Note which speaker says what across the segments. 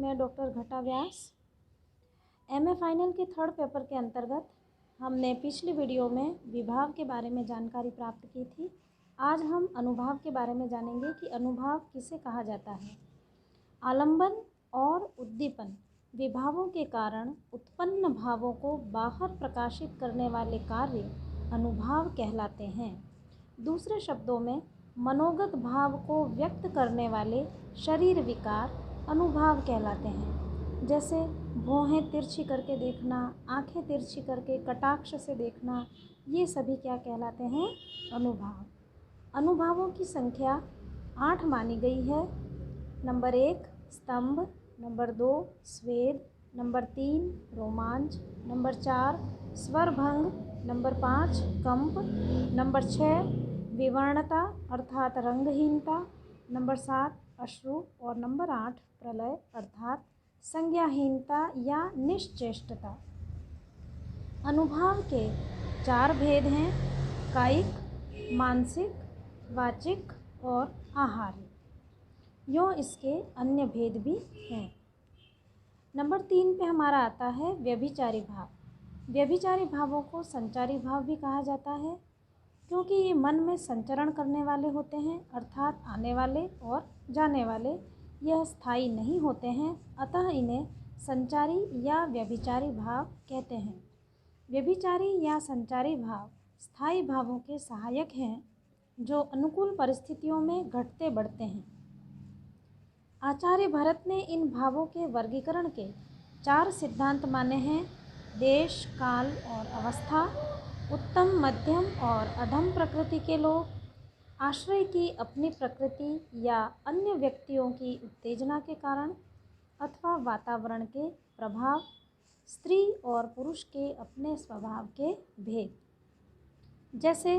Speaker 1: मैं डॉक्टर घटा व्यास। MA final के थर्ड पेपर के अंतर्गत हमने पिछली वीडियो में विभाव के बारे में जानकारी प्राप्त की थी। आज हम अनुभाव के बारे में जानेंगे कि अनुभाव किसे कहा जाता है। आलंबन और उद्दीपन विभावों के कारण उत्पन्न भावों को बाहर प्रकाशित करने वाले कार्य अनुभाव कहलाते हैं। दूसरे शब्दों में मनोगत भाव को व्यक्त करने वाले शरीर विकार अनुभाव कहलाते हैं। जैसे भौहें तिरछी करके देखना, आंखें तिरछी करके कटाक्ष से देखना, ये सभी क्या कहलाते हैं? अनुभाव। अनुभावों की संख्या 8 मानी गई है। नंबर 1 स्तंभ, नंबर 2 स्वेद, नंबर 3 रोमांच, नंबर 4 स्वरभंग, नंबर 5 कंप, नंबर 6 विवर्णता अर्थात रंगहीनता, नंबर 7 अश्रु और नंबर 8 प्रलय अर्थात संज्ञाहीनता या निश्चेष्टता। अनुभाव के 4 भेद हैं: कायिक, मानसिक, वाचिक और आहार्य। यों इसके अन्य भेद भी हैं। नंबर 3 पे हमारा आता है व्यभिचारी भाव। व्यभिचारी भावों को संचारी भाव भी कहा जाता है, क्योंकि ये मन में संचरण करने वाले होते हैं, अर्थात आने वाले और जाने वाले। यह स्थायी नहीं होते हैं, अतः इन्हें संचारी या व्यभिचारी भाव कहते हैं। व्यभिचारी या संचारी भाव स्थायी भावों के सहायक हैं, जो अनुकूल परिस्थितियों में घटते बढ़ते हैं। आचार्य भरत ने इन भावों के वर्गीकरण के 4 सिद्धांत माने हैं: देश, काल और अवस्था, उत्तम, मध्यम और अधम प्रकृति के लोग, आश्रय की अपनी प्रकृति या अन्य व्यक्तियों की उत्तेजना के कारण अथवा वातावरण के प्रभाव, स्त्री और पुरुष के अपने स्वभाव के भेद। जैसे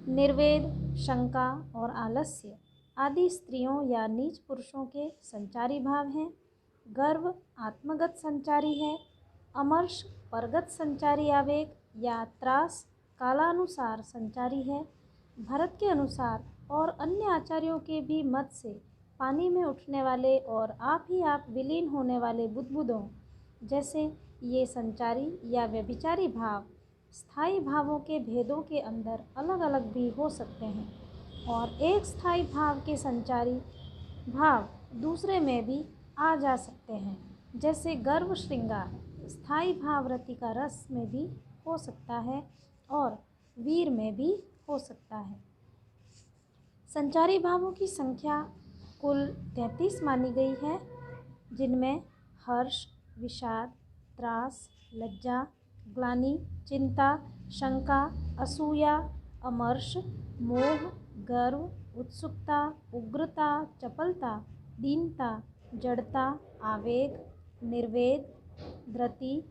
Speaker 1: निर्वेद, शंका और आलस्य आदि स्त्रियों या नीच पुरुषों के संचारी भाव हैं। गर्व आत्मगत संचारी है। अमर्ष परगत संचारी आवेग या त्रास कालानुसार संचारी है। भरत के अनुसार और अन्य आचार्यों के भी मत से पानी में उठने वाले और आप ही आप विलीन होने वाले बुदबुदों जैसे ये संचारी या व्यभिचारी भाव स्थायी भावों के भेदों के अंदर अलग अलग भी हो सकते हैं और एक स्थायी भाव के संचारी भाव दूसरे में भी आ जा सकते हैं। जैसे गर्व श्रृंगार स्थायी भाव रति का रस में भी हो सकता है और वीर में भी हो सकता है। संचारी भावों की संख्या कुल 33 मानी गई है, जिनमें हर्ष, विषाद, त्रास, लज्जा, ग्लानि, चिंता, शंका, असूया, अमर्ष, मोह, गर्व, उत्सुकता, उग्रता, चपलता, दीनता, जड़ता, आवेग, निर्वेद, धृति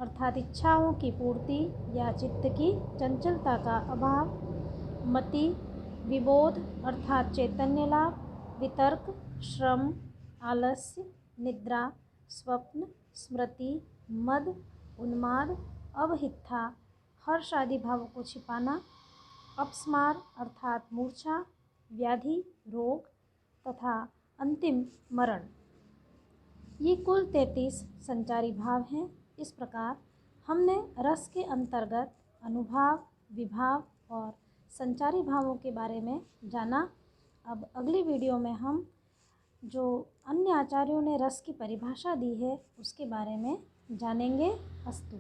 Speaker 1: अर्थात इच्छाओं की पूर्ति या चित्त की चंचलता का अभाव, मति, विबोध अर्थात चैतन्य लाभ, वितर्क, श्रम, आलस्य, निद्रा, स्वप्न, स्मृति, मद, उन्माद, अवहित्था, हर्ष आदि भावों को छिपाना, अपस्मार अर्थात मूर्छा, व्याधि, रोग तथा अंतिम मरण। ये कुल 33 संचारी भाव हैं। इस प्रकार हमने रस के अंतर्गत अनुभाव, विभाव और संचारी भावों के बारे में जाना। अब अगली वीडियो में हम जो अन्य आचार्यों ने रस की परिभाषा दी है उसके बारे में जानेंगे। अस्तु।